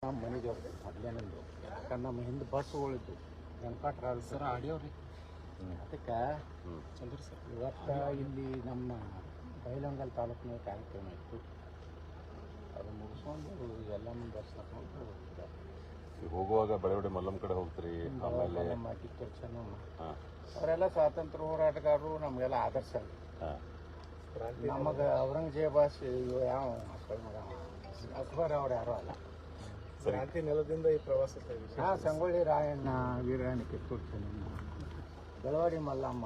ನಮ್ಮ ಮನೆ ಜವಾಬ್ದಾರಿ ಮೊದಲೇನಂದು ಯಾಕಂದ್ರೆ ನಮ್ಮ ಹಿಂದೆ ಬಸ್ಗಳಿದ್ದು ಜನಪಾ ಟ್ರಾವೆಲ್ಸ್ ಸರ್ ಆಡಿಯೋ ರೀ ಅದಕ್ಕೆ ಚಂದ್ರ ಸರ್ ಇವತ್ತು ಇಲ್ಲಿ ನಮ್ಮ ಬೈಲಹೊಂಗಲ ತಾಲೂಕಿನ ಕಾರ್ಯಕ್ರಮ ಇತ್ತು. ಅದು ಮುಗಿಸ್ಕೊಂಡು ಎಲ್ಲಮ್ಮ ಬಸ್ ತಗೊಂಡು ಹೋಗುವಾಗ ಬೆಳವಡಿ ಮಲ್ಲಮ್ಮ ಕಡೆ ಹೋಗ್ತೀರಿ. ಆಮೇಲೆ ಕಿತ್ತೂರು ಅವರೆಲ್ಲ ಸ್ವಾತಂತ್ರ್ಯ ಹೋರಾಟಗಾರರು, ನಮಗೆಲ್ಲ ಆದರ್ಶ. ನಮಗೆ ಔರಂಗಜೇಬ ಯಾವ ಅಕ್ಬರ್ ಅವ್ರು ಯಾರೂ ಅಲ್ಲ. ಕ್ರಾಂತಿ ನೆಲದಿಂದ ಈ ಪ್ರವಾಸ ಸಂಗೊಳ್ಳಿ ರಾಯಣ್ಣ, ವೀರಣ್ಣ, ಕಿತ್ತೂರು ಚೆನ್ನಮ್ಮ, ಬೆಳವಾಡಿ ಮಲ್ಲಮ್ಮ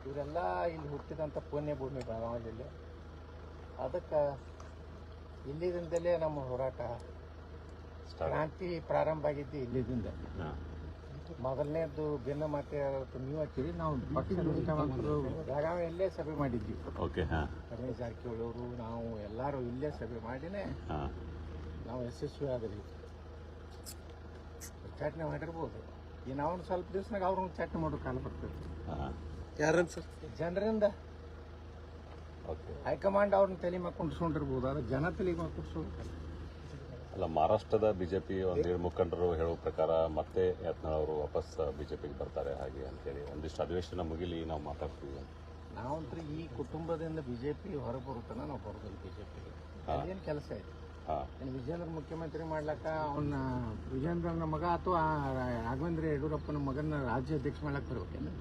ಇವರೆಲ್ಲ ಇಲ್ಲಿ ಹುಟ್ಟಿದಂಥ ಪುಣ್ಯ ಭೂಮಿ ಬೆಳಗಾವಿ ಜಿಲ್ಲೆ. ಅದಕ್ಕೆ ಇಲ್ಲಿದಿಂದಲೇ ನಮ್ಮ ಹೋರಾಟ ಕ್ರಾಂತಿ ಪ್ರಾರಂಭ ಆಗಿದ್ದು ಇಲ್ಲಿದಿಂದ. ಮೊದಲನೇದು ಭಿನ್ನ ಮಾತೆ ನೀವು ಹಚ್ಚಿರಿ, ನಾವು ಪಕ್ಷದ ನಿಷ್ಠಾವಂತರು ಬೆಳಗಾವಿಯಲ್ಲೇ ಸಭೆ ಮಾಡಿದ್ವಿ. ರಮೇಶ್ ಜಾರಕಿಹೊಳಿ ಅವರು ನಾವು ಎಲ್ಲರೂ ಇಲ್ಲೇ ಸಭೆ ಮಾಡಿನೇ ನಾವು ಯಶಸ್ವಿ ಆದ್ರಿ. ಚಾಟ್ನೆ ಮಾಡಿರ್ಬೋದು. ಈ ನಾವು ಸ್ವಲ್ಪ ದಿವ್ಸನಾಗ ಅವ್ರನ್ನ ಚಾಟ್ನೆ ಮಾಡೋ ಕಾಲ ಬರ್ತದೆ. ಯಾರಂತ ಸರ್? ಜನರಿಂದ ಹೈಕಮಾಂಡ್ ಅವ್ರನ್ನ ತಲೆ ಮ್ಯಾಗ ಕುಂಡ್ಸ್ಕೊಂಡಿರ್ಬೋದು, ಆದ್ರೆ ಜನ ತಲೆ ಮ್ಯಾಗ ಕುಂಡ್ಸೋದು ಅಲ್ಲ. ಮಹಾರಾಷ್ಟ್ರದ ಬಿಜೆಪಿ ಒಂದೇಳು ಮುಖಂಡರು ಹೇಳೋ ಪ್ರಕಾರ ಮತ್ತೆ ಯತ್ನಾಳ್ ಅವರು ವಾಪಸ್ ಬಿಜೆಪಿಗೆ ಬರ್ತಾರೆ ಹಾಗೆ ಅಂತೇಳಿ ಒಂದಿಷ್ಟು ಅಧಿವೇಶನ ಮುಗಿಲಿ ನಾವು ಮಾತಾಡ್ತೀವಿ. ನಾವಂತೂ ಈ ಕುಟುಂಬದಿಂದ ಬಿಜೆಪಿ ಹೊರ ಬರುತ್ತಾನ ನಾವು ಬರೋದಿಲ್ಲ. ಬಿಜೆಪಿಗೆ ಏನು ಕೆಲಸ ಇದೆ? ವಿಜೇಂದ್ರ ಮುಖ್ಯಮಂತ್ರಿ ಮಾಡ್ಲಕ್ಕ ಅವನ್ನ ವಿಜೇಂದ್ರನ ಮಗ ಅಥವಾ ರಾಘವೇಂದ್ರ ಯಡಿಯೂರಪ್ಪನ ಮಗನ ರಾಜ್ಯಾಧ್ಯಕ್ಷ ಮಾಡ್ಲಕ್ಕೆ ಬರ್ಬೇಕೇನು?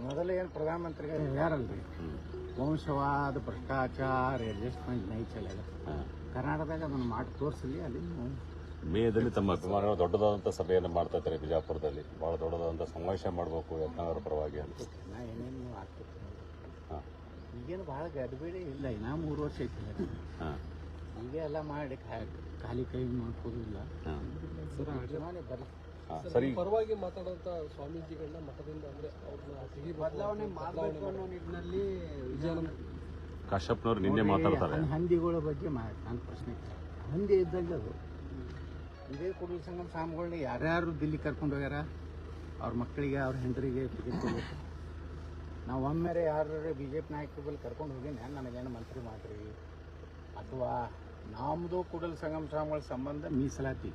ಮೊದಲೇ ಏನು ಪ್ರಧಾನಮಂತ್ರಿ ಯಾರಲ್ರಿ, ವಂಶವಾದ ಭ್ರಷ್ಟಾಚಾರ ಅಡ್ಜಸ್ಟ್ಮೆಂಟ್ ನೈಚಲ್ಲ. ಕರ್ನಾಟಕದಾಗ ಅದನ್ನು ಮಾಡಿ ತೋರಿಸಲಿ. ಅಲ್ಲಿ ಮೇದಲ್ಲಿ ತಮ್ಮ ಅಭಿಮಾನಿಗಳು ದೊಡ್ಡದಾದಂಥ ಸಭೆಯನ್ನು ಮಾಡ್ತಾ ಇದ್ದಾರೆ ಬಿಜಾಪುರದಲ್ಲಿ. ಭಾಳ ದೊಡ್ಡದಾದಂಥ ಸಮಾವೇಶ ಮಾಡಬೇಕು ಯತ್ನಾಳ್ ಪರವಾಗಿ ಅಂತ. ನಾ ಏನೇನು ಆಗ್ತೈತೆ ಈಗೇನು ಭಾಳ ಗಡಿಬೇಡಿ ಇಲ್ಲ. ಇನ್ನೂ 3 ವರ್ಷ ಐತಿಲ್ಲ. ಈಗ ಎಲ್ಲ ಮಾಡಿ ಖಾಲಿ ಕೈ ಮಾಡ್ಕೋದಿಲ್ಲ. ಸರಿ, ಪರವಾಗಿ ಮಾತಾಡುವಂತ ಸ್ವಾಮೀಜಿಗಳನ್ನ ಮಠದಿಂದ ಅಂದ್ರೆ ಅವ್ರನ್ನ ಬದಲಾವಣೆ ಮಾಡಬೇಕು ಅನ್ನೋ ನಿಟ್ಟಿನಲ್ಲಿ ಕಾಶ್ಯಪ್ನವ್ರು ನಿನ್ನೆ ಮಾತಾಡ್ತಾರೆ. ಹಂದಿಗಳ ಬಗ್ಗೆ ನನ್ನ ಪ್ರಶ್ನೆ. ಹಂದಿ ಇದ್ದಂಗೆ ಅದು ಇದೇ ಕೂಡಲ ಸಂಗಮ ಸ್ವಾಮಿಗಳನ್ನ ಯಾರ್ಯಾರು ದಿಲ್ಲಿ ಕರ್ಕೊಂಡು ಹೋಗ್ಯಾರ, ಅವ್ರ ಮಕ್ಕಳಿಗೆ ಅವ್ರ ಹೆಂಡರಿಗೆ ಟಿಕೆಟ್ ಕೊಡಬೇಕು. ನಾವು ಒಮ್ಮೆರೆ ಯಾರು BJP ನಾಯಕರ ಬಳಿ ಕರ್ಕೊಂಡು ಹೋಗಿನ ನನಗೇನು ಮಂತ್ರಿ ಮಾಡ್ರಿ, ಅಥವಾ ನಮ್ಮದು ಕೂಡಲ ಸಂಗಮ ಸ್ವಾಮಿಗಳ ಸಂಬಂಧ ಮೀಸಲಾತಿ.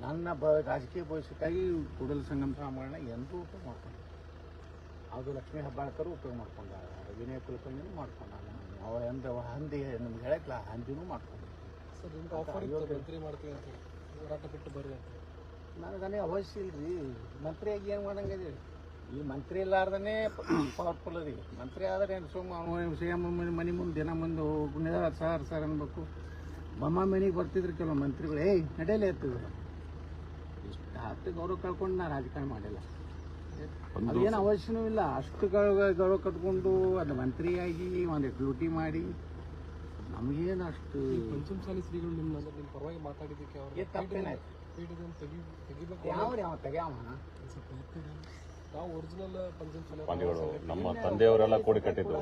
ನನ್ನ ರಾಜಕೀಯ ಭವಿಷ್ಯಕ್ಕಾಗಿ ಕೂಡಲ ಸಂಗಮ ಸ್ವಾಮಿಗಳನ್ನ ಎಂದೂ ಉಪಯೋಗ ಮಾಡ್ಕೊಂಡು, ಅದು ಲಕ್ಷ್ಮೀ ಹೆಬ್ಬಾಳ್ಕರು ಉಪಯೋಗ ಮಾಡ್ಕೊಂಡಾರ, ವಿನಯ ಕುಲಕರ್ಣಿನೂ ಮಾಡ್ಕೊಂಡ, ಅವ ಎಂದ ಹಂದಿ ನಮ್ಗೆ ಹೇಳಕ್ಲ ಹಂದಿನೂ ಮಾಡ್ಕೊಂಡು. ಮಂತ್ರಿ ಮಾಡ್ತೀವಿ ಅಂತ ಹೋರಾಟ ಬಿಟ್ಟು ಬರ್ರಿ ಅಂತ ನನಗನೇ ಅವಶ್ಯ ಇಲ್ರಿ. ಮಂತ್ರಿಯಾಗಿ ಏನು ಮಾಡಂಗಿದೆ? ಈ ಮಂತ್ರಿ ಇಲ್ಲಾರ್ದೇ ಪವರ್ಫುಲ್ ಅದಿ. ಮಂತ್ರಿ ಆದರೆ ಏನು ಸುಮ್ಮ CM ಮನೆ ಮುಂದೆ ದಿನ ಮುಂದೆ ಹೋಗಿ ಸರ್ ಅನ್ಬೇಕು. ಬೊಮ್ಮ ಮನೆಗೆ ಬರ್ತಿದ್ರು ಕೆಲವು ಮಂತ್ರಿಗಳು, ನಡೆಯಲೇ ಇರ್ತದೆ. ಇಷ್ಟು ಹತ್ತು ಗೌರವ ಕಳ್ಕೊಂಡು ನಾ ರಾಜಕಾರಣ ಮಾಡಿಲ್ಲ. ಅದೇನು ಅವಶ್ಯನೂ ಇಲ್ಲ. ಅಷ್ಟು ಗೌರವ ಕಟ್ಕೊಂಡು ಅದು ಮಂತ್ರಿಯಾಗಿ ಒಂದಿಟ್ಟು ಲೂಟಿ ಮಾಡಿ ನಮಗೇನು ಅಷ್ಟು. ಪಂಚಮಸಾಲಿ ಶ್ರೀಗಳು ನಿಮ್ಮ ಪರವಾಗಿ ಮಾತಾಡಿದ್ದಕ್ಕೆ ಯಾವ ತೆಗ್ಯಾವ ನಾವು ಒರಿಜಿನಲ್ ಸ್ವಾಮಿಗಳು ನಮ್ಮ ತಂದೆಯವರೆಲ್ಲ ಕೂಡಿ ಕಟ್ಟಿದ್ರು.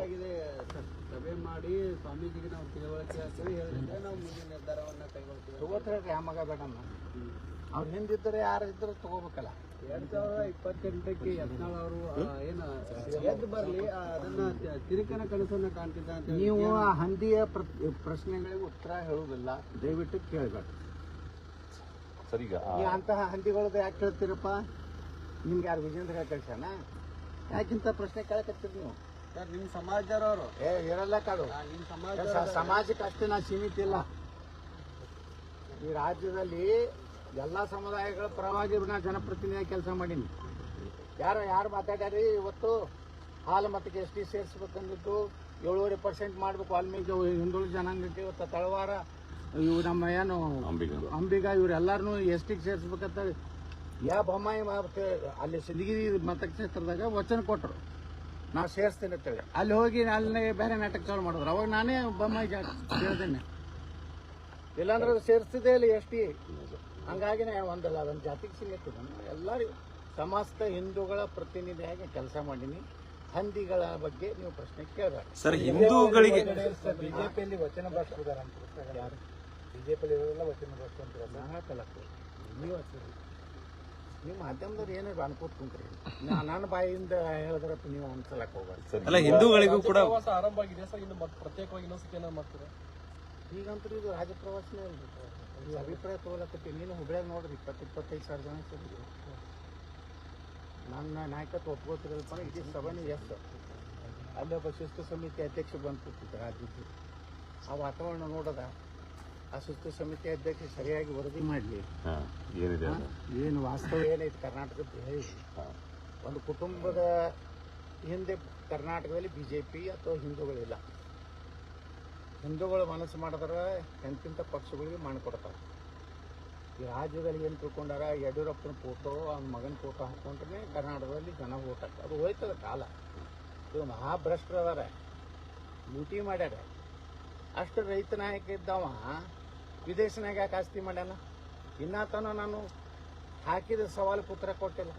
ಸಭೆ ಮಾಡಿ ಸ್ವಾಮೀಜಿಗೆ ನಾವು ತಿಳುವಳಿಕೆ ಹೇಳಿದ್ರೆ ನಾವು ಮುಂದಿನ ನಿರ್ಧಾರವನ್ನು ಕೈಗೊಳ್ತೀವಿ. ತಗೋತಾರೆ ಆ ಮಗ ಬೇಡಮ್ಮ. ಅವ್ರು ಹಿಂದಿದ್ದರೆ ಯಾರಿದ್ದರೂ ತಗೋಬೇಕಲ್ಲ. 2028ಕ್ಕೆ ಯತ್ನಾಳ್ ಅವರು ಏನು ಎದ್ದು ಬರಲಿ, ಅದನ್ನ ತಿರುಕನ ಕನಸನ್ನ ಕಾಣ್ತಿದ್ದ ಅಂತ. ನೀವು ಆ ಹಂದಿಯ ಪ್ರಶ್ನೆಗಳಿಗೆ ಉತ್ತರ ಹೇಳುವುದಿಲ್ಲ, ದಯವಿಟ್ಟು ಕೇಳಬೇಡಿ. ಸರಿ, ಅಂತಹ ಹಂದಿಗಳದ್ದು ಯಾಕೆ ಕೇಳ್ತೀರಪ್ಪ? ನಿಮ್ಗೆ ಯಾರು ವಿಜೇಂದ್ರ ಕಳ್ಸಣ? ಯಾಕಿಂತ ಪ್ರಶ್ನೆ ಕೇಳಕತ್ತೀರಿ ನೀವು? ಸರ್ ನಿಮ್ಮ ಸಮಾಜದವರು ಇರಲ್ಲ ಕಾಡು. ನಿಮ್ಮ ಸಮಾಜ ಸಮಾಜಕ್ಕೆ ಅಷ್ಟೇ ನಾ ಸೀಮಿತ ಇಲ್ಲ. ಈ ರಾಜ್ಯದಲ್ಲಿ ಎಲ್ಲ ಸಮುದಾಯಗಳ ಪರವಾಗಿ ನಾ ಜನಪ್ರತಿನಿಧಿಯಾಗಿ ಕೆಲಸ ಮಾಡೀನಿ. ಯಾರು ಮಾತಾಡ್ಯಾರಿ ಇವತ್ತು ಹಾಲು ಮತಕ್ಕೆ ST ಸೇರಿಸ್ಬೇಕಂದಿದ್ದು 7.5% ಮಾಡಬೇಕು ವಾಲ್ಮೀಕಿ ಹಿಂದುಳಿದ ಜನಾಂಗಕ್ಕೆ. ಇವತ್ತು ತಳವಾರ ಇವು ನಮ್ಮ ಏನು ಅಂಬಿಗ ಇವರೆಲ್ಲರನ್ನೂ STಗೆ ಸೇರಿಸ್ಬೇಕಂತ ಬೊಮ್ಮಾಯಿ ಅಲ್ಲಿ ಸಿಂದಗಿರಿ ಮತಕ್ಷೇತ್ರದಾಗ ವಚನ ಕೊಟ್ಟರು, ನಾ ಸೇರಿಸ್ತೇನೆ ಅಂತೇಳಿ. ಅಲ್ಲಿ ಹೋಗಿ ಅಲ್ಲಿ ಬೇರೆ ನಾಟಕ ಚಾಲು ಮಾಡಿದ್ರು. ಅವಾಗ ನಾನೇ ಬೊಮ್ಮಾಯಿ ಹೇಳ್ತೇನೆ, ಇಲ್ಲಾಂದ್ರೆ ಅದು ಸೇರಿಸ್ತಿದ್ದೆ ಇಲ್ಲ ST. ಹಂಗಾಗಿ ನಾನು ಒಂದಲ್ಲ ಅದೊಂದು ಜಾತಿಗೆ ಸಿಗತ್ತಿದ್ದಾನೆ. ಎಲ್ಲರಿಗೂ ಸಮಸ್ತ ಹಿಂದೂಗಳ ಪ್ರತಿನಿಧಿಯಾಗಿ ಕೆಲಸ ಮಾಡೀನಿ. ಹಂದಿಗಳ ಬಗ್ಗೆ ನೀವು ಪ್ರಶ್ನೆ ಕೇಳಬೇಡ ಸರ್. ಹಿಂದೂಗಳಿಗೆ ಬಿಜೆಪಿಯಲ್ಲಿ ವಚನ ಭಾಷಿದಾರ ಅಂತ ಯಾರು? ಬಿಜೆಪಿಯಲ್ಲಿ ಇರೋಲ್ಲ ವಚನ ಭಾಷೆ ಅಂತೀರಲ್ಲ, ಹಾಕಲ್ಲ ನೀವು ಹಚ್ಚಿರಿ. ನೀವು ಮಾಧ್ಯಮದವ್ರು ಏನಾದ್ರು ಅನ್ಕೋತ ಕುಂತ್ರಿ, ನನ್ನ ಬಾಯಿಯಿಂದ ಹೇಳಿದ್ರಪ್ಪ ನೀವು ಅನ್ಸಲಕ್ಕೆ ಹೋಗ್ಬಾರ್ದು. ಹಿಂದೂಗಳಿಗೂ ಕೂಡ ಆರಂಭ ಆಗಿದೆ ಸರ್. ಇನ್ನು ಪ್ರತ್ಯೇಕವಾಗಿ ಇನ್ನೊಂದ್ಸತಿ ಏನಾದ್ರು ಮಾಡ್ತೀರಾ? ಈಗಂತೂ ಇದು ರಾಜ ಪ್ರವಾಸನೇ ಅಲ್ರಿ. ಈ ಅಭಿಪ್ರಾಯ ತಗೊಳಕತ್ತಿ ನೀನು ಹುಬ್ಳ್ಯಾಗ ನೋಡ್ರಿ 20-25 ಸಾವಿರ ಜನ ಸೇರಿದ್ರು. ನನ್ನ ನಾಯಕತ್ವ ಒಪ್ಕೋತಿರಲ್ಪ ಇಡೀ ಸಭಾನೇ ಎಸ್. ಅಲ್ಲಿ ಒಬ್ಬ ಶಿಸ್ತು ಸಮಿತಿ ಅಧ್ಯಕ್ಷ ಬಂದು ಕೂತಿದ್ದ ರಾಜ್ಯದ್ದು. ಆ ವಾತಾವರಣ ನೋಡೋದ ಆ ಶಿಸ್ತು ಸಮಿತಿ ಅಧ್ಯಕ್ಷ ಸರಿಯಾಗಿ ವರದಿ ಮಾಡಲಿ, ಏನಿದೆ ಅದು? ಏನು ವಾಸ್ತವ ಏನೈತೆ ಕರ್ನಾಟಕದ ಹೇಳಿ. ಒಂದು ಕುಟುಂಬದ ಹಿಂದೆ ಕರ್ನಾಟಕದಲ್ಲಿ BJP ಅಥವಾ ಹಿಂದೂಗಳಿಲ್ಲ. ಹಿಂದೂಗಳು ಮನಸ್ಸು ಮಾಡಿದ್ರೆ ಎಂತಿಂಥ ಪಕ್ಷಗಳಿಗೆ ಮಾಡಿಕೊಡ್ತಾರೆ. ಈ ರಾಜ್ಯದಲ್ಲಿ ಏನು ತಿಳ್ಕೊಂಡಾರ, ಯಡಿಯೂರಪ್ಪನ ಫೋಟೋ ಅವ್ನ ಮಗನ ಫೋಟೋ ಹಾಕ್ಕೊಂಡ್ರೆ ಕರ್ನಾಟಕದಲ್ಲಿ ಜನ ಓಟ್ ಹಾಕ್ತಾರೆ. ಅದು ಹೋಯ್ತದ ಕಾಲ. ಇದು ಮಹಾಭ್ರಷ್ಟರದಾರ, ಲೂಟಿ ಮಾಡ್ಯಾರ. ಅಷ್ಟು ರೈತ ನಾಯಕ ಇದ್ದವ ವಿದೇಶನಾಗ ಯಾಕೆ ಆಸ್ತಿ ಮಾಡ್ಯಾನ? ಇನ್ನತನ ನಾನು ಹಾಕಿದ ಸವಾಲು ಉತ್ತರ ಕೊಟ್ಟಿಲ್ಲ.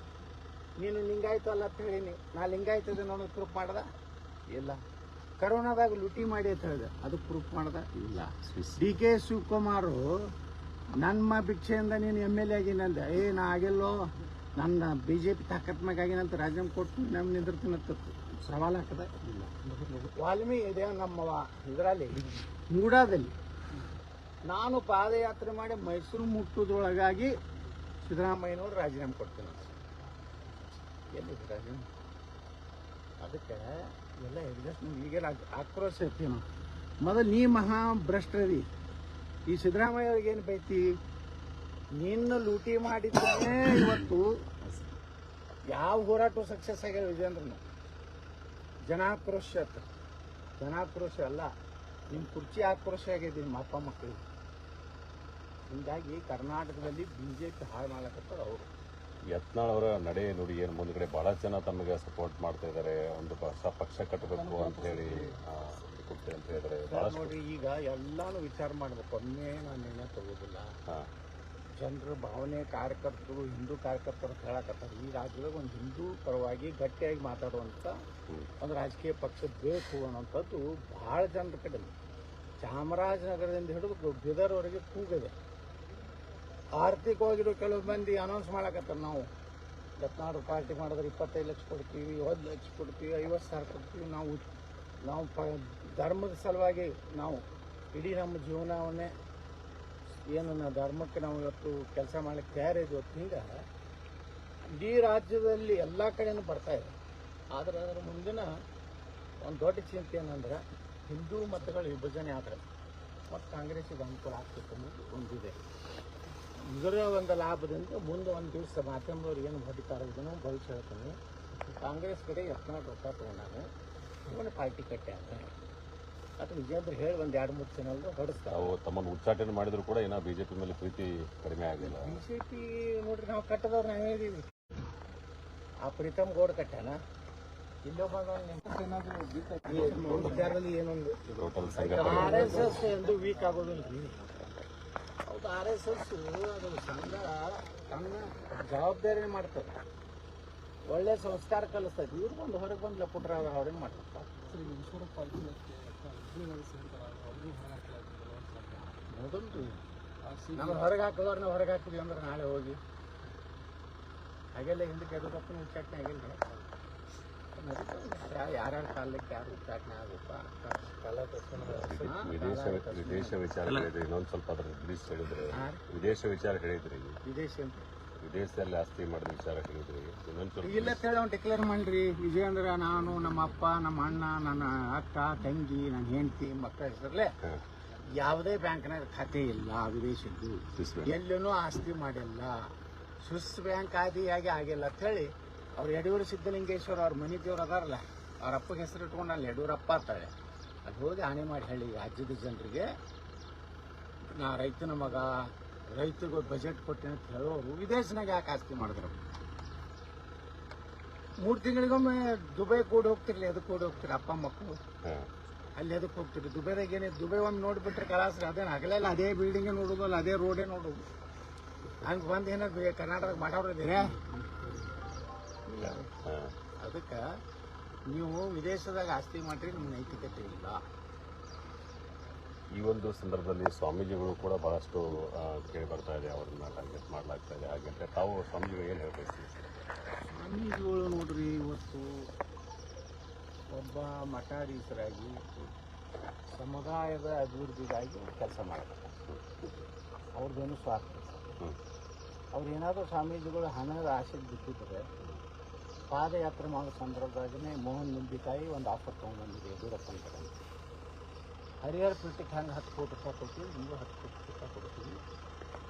ನೀನು ಲಿಂಗಾಯತ ಅಲ್ಲ ಅಂತ ಹೇಳೀನಿ, ನಾ ಲಿಂಗಾಯತದ ನಾನು ಪ್ರೂಫ್ ಮಾಡ್ದ ಇಲ್ಲ. ಕರೋನಾದಾಗ ಲೂಟಿ ಮಾಡಿ ಅಂತ ಹೇಳಿದೆ, ಅದು ಪ್ರೂಫ್ ಮಾಡ್ದ ಇಲ್ಲ. DK ಶಿವಕುಮಾರು ನನ್ನ ಭಿಕ್ಷೆಯಿಂದ ನೀನು MLA ಆಗಿನಂದ, ನಾ ಆಗಿಲ್ಲೋ, ನನ್ನ BJP ತಾಕತ್ ಮ್ಯಾಗ ಆಗಿನಂತ ರಾಜೀನಾಮೆ ಕೊಟ್ಟು ನಮ್ಮ ನಿಂದಿರ್ತೀನಂತ ಸವಾಲು ಹಾಕದ ಇಲ್ಲ. ವಾಲ್ಮೀಕಿ ಇದೆ ನಮ್ಮ ಇದರಲ್ಲಿ ಮೂಡಾದಲ್ಲಿ ನಾನು ಪಾದಯಾತ್ರೆ ಮಾಡಿ ಮೈಸೂರು ಮುಟ್ಟುವುದರೊಳಗಾಗಿ ಸಿದ್ದರಾಮಯ್ಯನವರು ರಾಜೀನಾಮೆ ಕೊಡ್ತೀನಿ. ಎಲ್ಲಿದೆ ರಾಜೀನಾಮೆ? ಅದಕ್ಕೆ ಎಲ್ಲ ಎಗ್ಜಸ್ಟ್ ಈಗೆಲ್ಲ ಆಕ್ರೋಶ ಐತಿ. ನಾವು ಮೊದಲು ನೀ ಮಹಾ ಭ್ರಷ್ಟರಿ. ಈ ಸಿದ್ದರಾಮಯ್ಯ ಅವ್ರಿಗೆ ಏನು ಬೈತಿ? ನಿನ್ನ ಲೂಟಿ ಮಾಡಿದ್ರೆ ಇವತ್ತು ಯಾವ ಹೋರಾಟ ಸಕ್ಸಸ್ ಆಗ್ಯಾವ ವಿಜೇಂದ್ರನು. ಜನಾಕ್ರೋಶ ಜನಾಕ್ರೋಶ ಅಲ್ಲ, ನಿಮ್ಮ ಕುರ್ಚಿ ಆಕ್ರೋಶ ಆಗಿದೆ ನಿಮ್ಮ ಅಪ್ಪ ಮಕ್ಕಳಿಗೆ. ಹೀಗಾಗಿ ಕರ್ನಾಟಕದಲ್ಲಿ BJP ಹಾಳು ಮಾಡ್ಲಕತ್ತಾರ ಅವರು. ಯತ್ನಾಳ್ ಅವರ ನಡೆ ನೋಡಿ ಏನು ಮುಂದ್ಗಡೆ ಬಹಳ ಜನ ತಮಗೆ ಸಪೋರ್ಟ್ ಮಾಡ್ತಾ ಇದ್ದಾರೆ, ಒಂದು ಪಕ್ಷ ಕಟ್ಟಬೇಕು ಅಂತ ಹೇಳಿ ಕೊಡ್ತೇವೆ ಅಂತ ಹೇಳಿದ್ರೆ ನೋಡ್ರಿ, ಈಗ ಎಲ್ಲಾನು ವಿಚಾರ ಮಾಡ್ಬೇಕು. ಒಮ್ಮೆ ನಾನು ನಿರ್ಣಯ ತಗೋದಿಲ್ಲ. ಜನರ ಭಾವನೆ, ಕಾರ್ಯಕರ್ತರು, ಹಿಂದೂ ಕಾರ್ಯಕರ್ತರು ಹೇಳಕತ್ತಾರೆ. ಈ ರಾಜ್ಯದಾಗ ಒಂದು ಹಿಂದೂ ಪರವಾಗಿ ಗಟ್ಟಿಯಾಗಿ ಮಾತಾಡುವಂಥ ಒಂದು ರಾಜಕೀಯ ಪಕ್ಷ ಬೇಕು ಅನ್ನೋಂಥದ್ದು ಭಾಳ ಜನರ ಕಡೆ. ಚಾಮರಾಜನಗರದಿಂದ ಹಿಡಿದು ಬೀದರ್ವರೆಗೆ ಕೂಗಿದೆ. ಆರ್ಥಿಕವಾಗಿರೋ ಕೆಲವು ಮಂದಿ ಅನೌನ್ಸ್ ಮಾಡಕತ್ತಾರೆ, ನಾವು ಯತ್ನಾಳ್ ಪಾರ್ಟಿ ಮಾಡಿದ್ರೆ 25 ಲಕ್ಷ ಕೊಡ್ತೀವಿ, 1 ಲಕ್ಷ ಕೊಡ್ತೀವಿ, 50 ಸಾವಿರ ಕೊಡ್ತೀವಿ. ನಾವು ಧರ್ಮದ ಸಲುವಾಗಿ ನಾವು ಇಡೀ ನಮ್ಮ ಜೀವನವನ್ನೇ ಏನು ಧರ್ಮಕ್ಕೆ ನಾವು ಇವತ್ತು ಕೆಲಸ ಮಾಡಲಿಕ್ಕೆ ತಯಾರಿದ್ವಿ. ಇವತ್ತು ಹಿಂಗೆ ಇಡೀ ರಾಜ್ಯದಲ್ಲಿ ಎಲ್ಲ ಕಡೆನೂ ಬರ್ತಾ ಇದೆ. ಆದರೆ ಅದರ ಮುಂದಿನ ಒಂದು ದೊಡ್ಡ ಚಿಂತೆ ಏನಂದ್ರೆ ಹಿಂದೂ ಮತಗಳ ವಿಭಜನೆ ಆದರೆ ಮತ್ತು ಕಾಂಗ್ರೆಸ್ಸಿಗೆ ಅನುಕೂಲ ಆಗ್ತದೆ ಅನ್ನೋದು ಒಂದಿದೆ. ಇದರ ಒಂದು ಲಾಭದಿಂದ ಮುಂದೆ ಒಂದು ದಿವಸ ಮಾಧ್ಯಮದವ್ರು ಏನು ಹೊಡಿತಾರೆ ಇದನ್ನು ಭವಿಷ್ಯ ಹೇಳ್ತಾನೆ. ಕಾಂಗ್ರೆಸ್ ಕಡೆ ಯತ್ನಾಳ್ ರೊಕ್ಕ ತೊಗೊಂಡಾನೆ, ಇವನು ಪಾರ್ಟಿ ಕಟ್ಟ್ಯಾನೆ. ಅದು ವಿಜೇಂದ್ರ ಹೇಳಿ ಒಂದು 2-3 ಚಾನಲ್ ಹೊಡಿಸ್ತಾರೆ. ನಾವು ತಮ್ಮನ್ನು ಉಚ್ಚಾಟನೆ ಮಾಡಿದ್ರು ಕೂಡ ಏನೋ BJP ಮೇಲೆ ಪ್ರೀತಿ ಕಡಿಮೆ ಆಗಿಲ್ಲ. BJP ನೋಡ್ರಿ, ನಾವು ಕಟ್ಟದವ್ರು ನಾವು ಹೇಳಿದೀವಿ. ಆ ಪ್ರೀತಮ್ ಗೌಡ್ ಕಟ್ಟಾನ, ಇಲ್ಲೊಬ್ಬ ವಿಚಾರದಲ್ಲಿ ಏನೊಂದು RSS ಎಂದು ವೀಕ್ ಆಗೋದಿಲ್ಲ. ಹೌದು, RSS ಅದು ಸಂಘ ತನ್ನ ಜವಾಬ್ದಾರಿ ಮಾಡ್ತದೆ, ಒಳ್ಳೆ ಸಂಸ್ಕಾರ ಕಲಿಸ್ತದೆ. ಇವ್ರು ಬಂದು ಹೊರಗೆ ಬಂದು ಲಪುಟ್ರ ಅವ್ರೇನು ಮಾಡ್ತಾರೆ? ಹೌದಲ್ರಿ, ನಮ್ಮ ಹೊರಗೆ ಹಾಕಿದವ್ರನ್ನ ಹೊರಗೆ ಹಾಕಿದ್ವಿ ಅಂದ್ರೆ ನಾಳೆ ಹೋಗಿ ಹಾಗೆಲ್ಲ ಹಿಂದಕ್ಕೆ ಯಡಿಯೂರಪ್ಪನ ಉಚ್ಚಾಟನೆ ಆಗಿಲ್ಲ. ಯಾರ್ಯಾರ ಕಾಲಕ್ಕೆ ಯಾರು ಉಚ್ಚಾಟನೆ ಆಗುತ್ತಾ ವಿದೇಶ ವಿಚಾರ ಹೇಳಿದ್ರಿ, ಇನ್ನೊಂದು ಸ್ವಲ್ಪ ಅದ್ರ ಹೇಳಿದ್ರೆ ವಿದೇಶ ವಿಚಾರ ಹೇಳಿದ್ರಿ. ವಿದೇಶದಲ್ಲಿ ಆಸ್ತಿ ಮಾಡಿದ ವಿಚಾರ ಹೇಳಿದ್ರಿ, ಇನ್ನೊಂದು ಸ್ವಲ್ಪ ಇಲ್ಲ ಹೇಳಿ ಅವ್ನು ಡಿಕ್ಲೇರ್ ಮಾಡ್ರಿ. ವಿಜಯೇಂದ್ರ, ನಾನು, ನಮ್ಮ ಅಪ್ಪ, ನಮ್ಮ ಅಣ್ಣ, ನನ್ನ ಅಕ್ಕ, ತಂಗಿ, ನನ್ನ ಹೆಂಡತಿ, ಮಕ್ಕಳ ಹೆಸರಲ್ಲೇ ಯಾವುದೇ ಬ್ಯಾಂಕ್ನಾಗ ಖಾತೆ ಇಲ್ಲ ವಿದೇಶದ್ದು, ಎಲ್ಲೂ ಆಸ್ತಿ ಮಾಡಿಲ್ಲ, ಸ್ವಿಸ್ ಬ್ಯಾಂಕ್ ಆದಿಯಾಗಿ ಆಗಿಲ್ಲ ಅಂತ ಹೇಳಿ ಅವ್ರು ಯಡಿಯೂರು ಸಿದ್ದಲಿಂಗೇಶ್ವರ ಅವ್ರ ಮನೆ ದೇವ್ರು ಅದಾರಲ್ಲ, ಅವ್ರ ಅಪ್ಪಗೆ ಹೆಸರು ಇಟ್ಕೊಂಡು ಅಲ್ಲಿ ಯಡಿಯೂರಪ್ಪ ಅಂತಾಳೆ. ಅಲ್ಲಿ ಹೋಗಿ ಆಣೆ ಮಾಡಿ ಹೇಳಿ ರಾಜ್ಯದ ಜನರಿಗೆ, ನಾ ರೈತನ ಮಗ, ರೈತರಿಗೆ ಬಜೆಟ್ ಕೊಟ್ಟೆ ಅಂತ ಹೇಳೋರು ವಿದೇಶನಾಗ ಯಾಕೆ ಆಸ್ತಿ ಮಾಡಿದ್ರು? 3 ತಿಂಗಳಿಗೊಮ್ಮೆ ದುಬೈ ಕೂಡ ಹೋಗ್ತಿರ್ಲಿ, ಅದಕ್ಕೆ ಕೂಡ ಹೋಗ್ತಿರಿ ಅಪ್ಪ ಮಕ್ಕಳು, ಅಲ್ಲಿ ಅದಕ್ಕೆ ಹೋಗ್ತಿರಿ. ದುಬೈದಾಗ ಏನೇ ದುಬೈ ಒಮ್ಮೆ ನೋಡಿಬಿಟ್ರೆ ಕಲಾಸ್ರಿ, ಅದೇನು ಆಗಲಿಲ್ಲ, ಅದೇ ಬಿಲ್ಡಿಂಗೇ ನೋಡೋದಲ್ಲ, ಅದೇ ರೋಡೇ ನೋಡೋದು. ಹಂಗೆ ಬಂದು ಏನಾದ್ರು ಕರ್ನಾಟಕ ಮಾಡೋರಿದ್ದೀರಾ? ಅದಕ್ಕೆ ನೀವು ವಿದೇಶದಾಗ ಆಸ್ತಿ ಮಾಡ್ರಿ, ನಿಮ್ಮ ನೈತಿಕತೆ ಇಲ್ಲ. ಈ ಒಂದು ಸಂದರ್ಭದಲ್ಲಿ ಸ್ವಾಮೀಜಿಗಳು ಕೂಡ ಬಹಳಷ್ಟು ಕೇಳಿ ಬರ್ತಾ ಇದೆ, ಅವ್ರನ್ನ ಟಾರ್ಗೆಟ್ ಮಾಡಲಾಗ್ತಾ ಇದೆ. ಹಾಗೆ ತಾವು ಸ್ವಾಮೀಜಿಗಳು ಏನು ಹೇಳ್ಬೇಕು? ಸ್ವಾಮೀಜಿಗಳು ನೋಡ್ರಿ, ಇವತ್ತು ಒಬ್ಬ ಮಠಾಧೀಶರಾಗಿ ಸಮುದಾಯದ ಅಭಿವೃದ್ಧಿಗಾಗಿ ಕೆಲಸ ಮಾಡಬೇಕು. ಅವ್ರದ್ದೇನು ಸ್ವಾರ್ಥ. ಅವ್ರು ಏನಾದರೂ ಸ್ವಾಮೀಜಿಗಳು ಹಣದ ಆಸೆಗೆ ಬಿಟ್ಟಿದ್ರೆ ಪಾದಯಾತ್ರೆ ಮಾಡೋ ಸಂದರ್ಭದಾಗೇ ಮೋಹನ್ ನಿಂಬಿಕಾಯಿ ಒಂದು ಆಫರ್ ತೊಗೊಂಡ್ಬಂದಿದೆ ಯಡಿಯೂರಪ್ಪನ ಕಡೆ. ಹರಿಹರ ಪೀಠಕ್ಕೆ ಹಂಗೆ 10 ಕೋಟಿ ರೂಪಾಯಿ ಕೊಡ್ತೀವಿ, ನಿಮಗೂ 10 ಕೋಟಿ ರೂಪಾಯಿ ಕೊಡ್ತೀವಿ,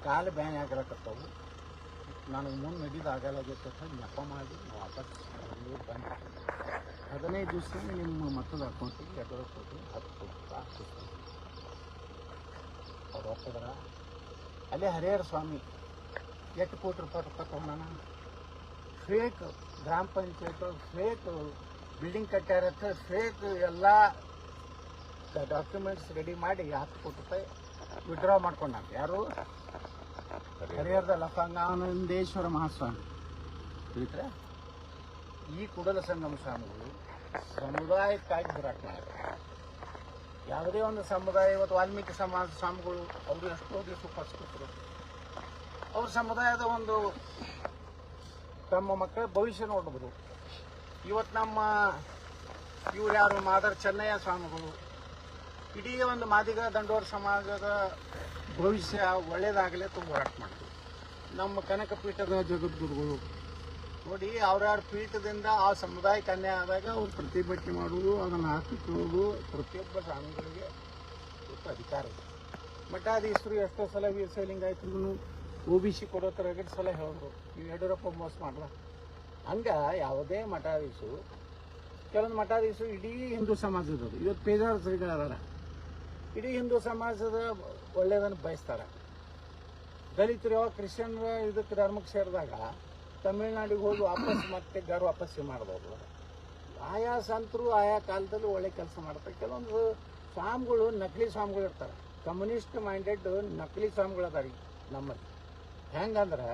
ಕಾಲು ಬ್ಯಾನ್ ಆಗಿರಕತ್ತವು, ನನಗೆ ಮುಂದೆ ನಡೀದಾಗಲಾಗೈತೆ ಅಂತ ನೆಪ ಮಾಡಿ ನಾವು ವಾಪಸ್ ಬಂದು 15 ದಿವಸ ನಿಮ್ಮ ಮಕ್ಕಳ ಅಕೌಂಟಿಗೆ ಯಡಿಯೂರಪ್ಪ ಕೊಟ್ಟು 10 ಕೋಟಿ ರೂಪಾಯಿ ಹಾಕ್ತಿರ್ತೀವಿ. ಅವ್ರು ಹೋಗ್ತಿದ್ರ ಅಲ್ಲೇ ಹರಿಹರ ಸ್ವಾಮಿ 8 ಕೋಟಿ ರೂಪಾಯಿ ತೊಗೊಂಡಾನ. ಫೇಕ್ ಗ್ರಾಮ ಪಂಚಾಯತ್ ಫೇಕ್ ಬಿಲ್ಡಿಂಗ್ ಕಟ್ಟ್ಯಾರ ಅಂತ ಫೇಕ್ ಎಲ್ಲ ಡಾಕ್ಯುಮೆಂಟ್ಸ್ ರೆಡಿ ಮಾಡಿ 10 ಕೋಟಿ ರೂಪಾಯಿ ವಿಡ್ರಾ ಮಾಡ್ಕೊಂಡಾನ. ಯಾರು? ಹರಿಹರದ ಲಫಂಗಾನಂದೇಶ್ವರ ಮಹಾಸ್ವಾಮಿ. ತಿಳಿದ್ರೆ ಈ ಕೂಡಲ ಸಂಗಮ ಸ್ವಾಮಿಗಳು ಸಮುದಾಯಕ್ಕಾಗಿ ಹೋರಾಟ ಮಾಡ್ತಾರೆ. ಯಾವುದೇ ಒಂದು ಸಮುದಾಯ, ಇವತ್ತು ವಾಲ್ಮೀಕಿ ಸಮಾಜ ಸ್ವಾಮಿಗಳು ಅವರು ಎಷ್ಟೋ ದಿವಸ ಉಪಸ್ಕೃತರು. ಅವ್ರ ಸಮುದಾಯದ ಒಂದು ತಮ್ಮ ಮಕ್ಕಳ ಭವಿಷ್ಯ ನೋಡಿದ್ರು. ಇವತ್ತು ನಮ್ಮ ಇವ್ರು ಯಾರು ಮಾದರ್ ಚೆನ್ನಯ್ಯ ಸ್ವಾಮಿಗಳು ಇಡೀ ಒಂದು ಮಾದಿಗ ದಂಡೋರ ಸಮಾಜದ ಭವಿಷ್ಯ ಒಳ್ಳೇದಾಗಲೇ ತುಂಬ ಹೋರಾಟ ಮಾಡಿದ್ರು. ನಮ್ಮ ಕನಕ ಪೀಠದ ಜಗದ್ಗುರುಗಳು ನೋಡಿ, ಅವ್ರ್ಯಾರ ಪೀಠದಿಂದ ಆ ಸಮುದಾಯಕ್ಕೆ ಅನ್ಯಾಯ ಆದಾಗ ಅವ್ರು ಪ್ರತಿಭಟನೆ ಮಾಡುವುದು, ಅದನ್ನು ಹಾಕಿಕೊಳ್ಳುವುದು ಪ್ರತಿಯೊಬ್ಬ ಸ್ವಾಮಿಗಳಿಗೆ ಅಧಿಕಾರ ಇದೆ. ಮಠಾಧೀಶರು ಎಷ್ಟೋ ಸಲ ವೀರಶೈಲಿಂಗಾಯತರಿಗೂ OBC ಕೊಡೋ ಥರ 2 ಸಲ ಹೇಳಿದ್ರು, ನೀವು ಯಡಿಯೂರಪ್ಪ ಮೋಸ ಮಾಡಲ್ಲ. ಹಂಗೆ ಯಾವುದೇ ಮಠಾಧೀಶರು, ಕೆಲವೊಂದು ಮಠಾಧೀಶರು ಇಡೀ ಹಿಂದೂ ಸಮಾಜದವರು, ಇವತ್ತು ಪೇಜಾರದಾರ ಇಡೀ ಹಿಂದೂ ಸಮಾಜದ ಒಳ್ಳೆಯದನ್ನು ಬಯಸ್ತಾರೆ. ದಲಿತರು ಯಾವಾಗ ಕ್ರಿಶ್ಚಿಯನ್ ಇದಕ್ಕೆ ಧರ್ಮಕ್ಕೆ ಸೇರಿದಾಗ ತಮಿಳ್ನಾಡಿಗೆ ಹೋಗಿ ವಾಪಸ್ ಮತ್ತೆ ವಾಪಸ್ಸು ಮಾಡ್ಬೋದು. ಆಯಾ ಸಂತರು ಆಯಾ ಕಾಲದಲ್ಲಿ ಒಳ್ಳೆ ಕೆಲಸ ಮಾಡ್ತಾರೆ. ಕೆಲವೊಂದು ಸ್ವಾಮಿಗಳು ನಕಲಿ ಸ್ವಾಮಿಗಳು ಇರ್ತಾರೆ, ಕಮ್ಯುನಿಸ್ಟ್ ಮೈಂಡೆಡ್ ನಕಲಿ ಸ್ವಾಮಿಗಳು ಅದಾರ ನಮ್ಮಲ್ಲಿ. ಹೆಂಗಂದ್ರೆ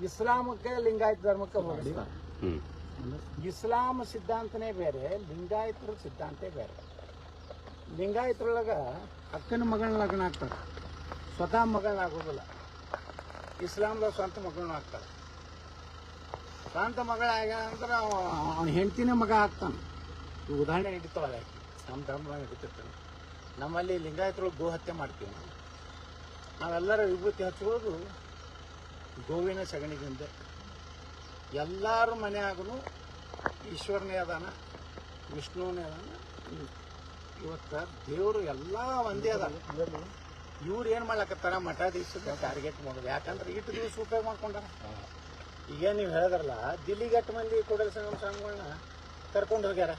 ಇಸ್ಲಾಮಕ್ಕೆ ಲಿಂಗಾಯತ ಧರ್ಮಕ್ಕೆ ಹೋಲಿಸ್ತಾರೆ. ಇಸ್ಲಾಂ ಸಿದ್ಧಾಂತನೇ ಬೇರೆ, ಲಿಂಗಾಯತರ ಸಿದ್ಧಾಂತ ಬೇರೆ. ಲಿಂಗಾಯತರೊಳಗೆ ಅಕ್ಕನ ಮಗಳನ್ನ ಲಗ್ನ ಆಗ್ತಾರೆ, ಸ್ವತಃ ಮಗಳನ್ನ ಆಗೋದಿಲ್ಲ. ಇಸ್ಲಾಂದಾಗ ಸ್ವಂತ ಮಗಳನ್ನ ಆಗ್ತಾರೆ. ಸ್ವಂತ ಮಗಳ ಅಂದ್ರೆ ಅವನ ಹೆಂಡತಿನೇ ಮಗ ಆಗ್ತಾನೆ. ಉದಾಹರಣೆ ಹಿಡಿತಾವಲ್ಲ, ನಮ್ಮ ಧರ್ಮದಾಗ ಹಿಡಿತಿರ್ತಾನೆ. ನಮ್ಮಲ್ಲಿ ಲಿಂಗಾಯತರೊಳಗೆ ಗೋ ಹತ್ಯೆ ಮಾಡ್ತೀವಿ. ನಾವೆಲ್ಲರೂ ವಿಭೂತಿ ಹಚ್ಚೋದು ಗೋವಿನ ಸಗಣಿಗಿಂದ. ಎಲ್ಲರ ಮನೆಯಾಗೂ ಈಶ್ವರನೇ ಅದಾನ, ವಿಷ್ಣುವನೇ ಅದಾನ. ಇವತ್ತು ದೇವರು ಎಲ್ಲ ಒಂದೇ ಅದಾನ. ಇವ್ರು ಏನು ಮಾಡ್ಲಕತ್ತಾರ, ಮಠಾಧೀಶಕ್ಕೆ ಟಾರ್ಗೆಟ್ ಮಾಡೋದು. ಯಾಕಂದ್ರೆ ಇಟ್ಟು ದಿವಸ ಉಪಯೋಗ ಮಾಡ್ಕೊಂಡಾರ. ಈಗ ನೀವು ಹೇಳಿದ್ರಲ್ಲ, ದಿಲ್ಲಿಗೆ 8 ಮಂದಿ ಕೂಡಲ ಸಂಗಮ ಸ್ವಾಮಿಗಳನ್ನ ಕರ್ಕೊಂಡು ಹೋಗ್ಯಾರ.